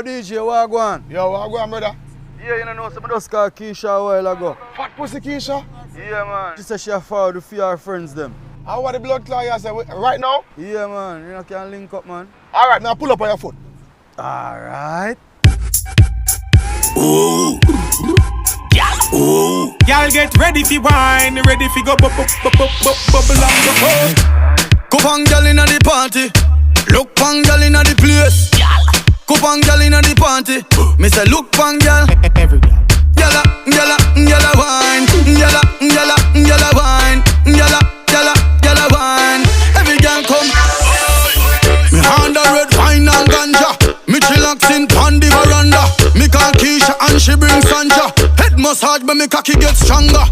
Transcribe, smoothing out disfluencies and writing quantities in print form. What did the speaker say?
DJ, what go on? Yo, what go on, brother? Yeah, you know, some just called Keisha a while ago. Fat pussy Keisha? Yeah, man. She said she a forward with few her friends them. How are the blood clot you say right now? Yeah, man. You know, can link up, man. Alright, now pull up on your foot. Alright. Ooh. Ooh. Y'all get ready for wine, ready for go bubble on the phone. Go on, girl inna the party. Look pang girl inna the place. Go on, girl inna the party. Me say look pang girl. Every girl. Gyal wine. Gyal wine. Gyal wine. Every girl come. Me hand a red wine and ganja. Me chillax in pon the veranda. Me call Keisha and she bring Sanja. Head massage but me cocky get stronger.